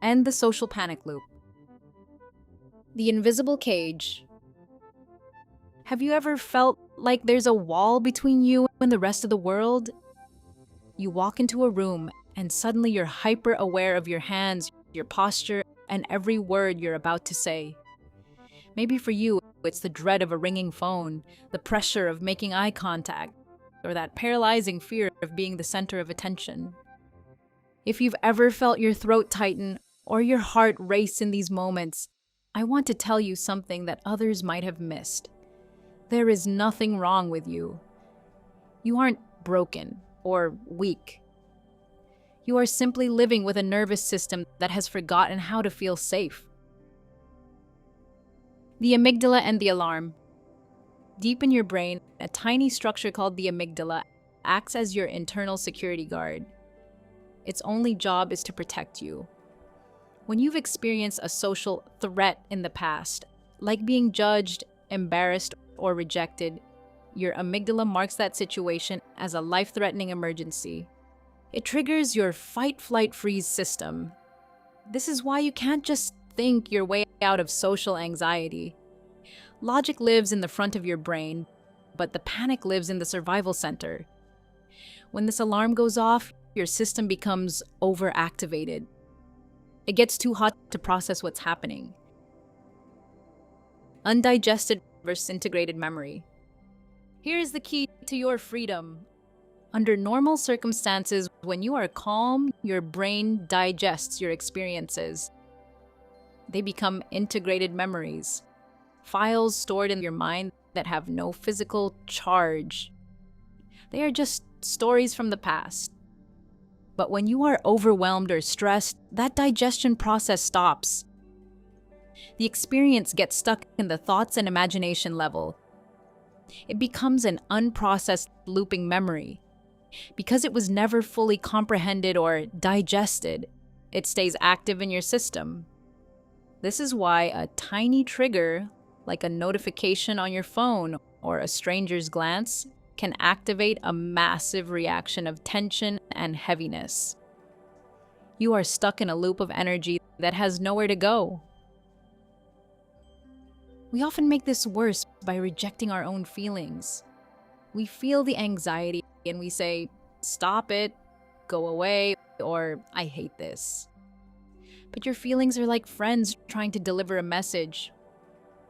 And the social panic loop. The invisible cage. Have you ever felt like there's a wall between you and the rest of the world? You walk into a room and suddenly you're hyper aware of your hands, your posture, and every word you're about to say. Maybe for you, it's the dread of a ringing phone, the pressure of making eye contact, or that paralyzing fear of being the center of attention. If you've ever felt your throat tighten or your heart race in these moments, I want to tell you something that others might have missed. There is nothing wrong with you. You aren't broken or weak. You are simply living with a nervous system that has forgotten how to feel safe. The amygdala and the alarm. Deep in your brain, a tiny structure called the amygdala acts as your internal security guard. Its only job is to protect you. When you've experienced a social threat in the past, like being judged, embarrassed, or rejected, your amygdala marks that situation as a life-threatening emergency. It triggers your fight-flight-freeze system. This is why you can't just think your way out of social anxiety. Logic lives in the front of your brain, but the panic lives in the survival center. When this alarm goes off, your system becomes overactivated. It gets too hot to process what's happening. Undigested versus integrated memory. Here is the key to your freedom. Under normal circumstances, when you are calm, your brain digests your experiences. They become integrated memories, files stored in your mind that have no physical charge. They are just stories from the past. But when you are overwhelmed or stressed, that digestion process stops. The experience gets stuck in the thoughts and imagination level. It becomes an unprocessed looping memory. Because it was never fully comprehended or digested, it stays active in your system. This is why a tiny trigger, like a notification on your phone or a stranger's glance, can activate a massive reaction of tension and heaviness. You are stuck in a loop of energy that has nowhere to go. We often make this worse by rejecting our own feelings. We feel the anxiety and we say, "Stop it, go away," or "I hate this." But your feelings are like friends trying to deliver a message.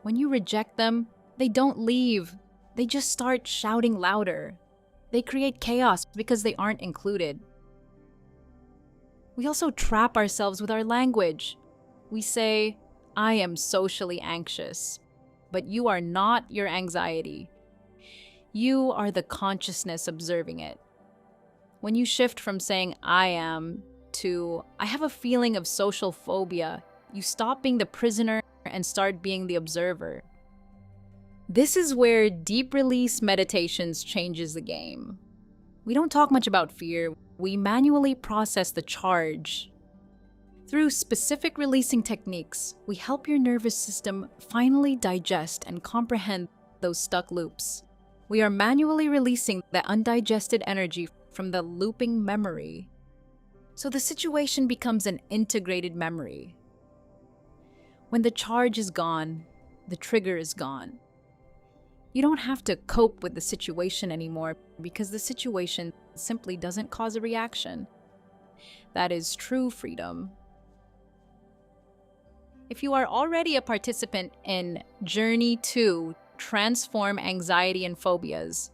When you reject them, they don't leave. They just start shouting louder. They create chaos because they aren't included. We also trap ourselves with our language. We say, "I am socially anxious," but you are not your anxiety. You are the consciousness observing it. When you shift from saying "I am" to "I have a feeling of social phobia," you stop being the prisoner and start being the observer. This is where DeepRelease meditations changes the game. We don't talk much about fear. We manually process the charge. Through specific releasing techniques, we help your nervous system finally digest and comprehend those stuck loops. We are manually releasing the undigested energy from the looping memory. So the situation becomes an integrated memory. When the charge is gone, the trigger is gone. You don't have to cope with the situation anymore because the situation simply doesn't cause a reaction. That is true freedom. If you are already a participant in Journey 2, Transform Anxiety and Phobias,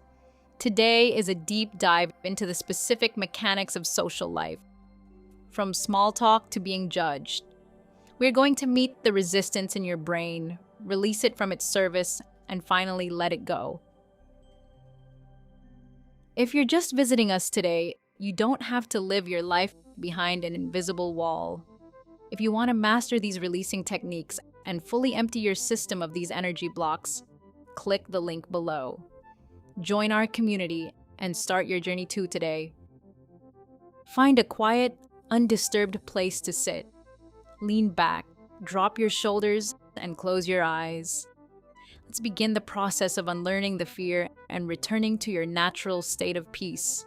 today is a deep dive into the specific mechanics of social life, from small talk to being judged. We're going to meet the resistance in your brain, release it from its service, and finally let it go. If you're just visiting us today, you don't have to live your life behind an invisible wall. If you want to master these releasing techniques and fully empty your system of these energy blocks, click the link below. Join our community and start your journey 2 today. Find a quiet, undisturbed place to sit. Lean back, drop your shoulders, and close your eyes. Let's begin the process of unlearning the fear and returning to your natural state of peace.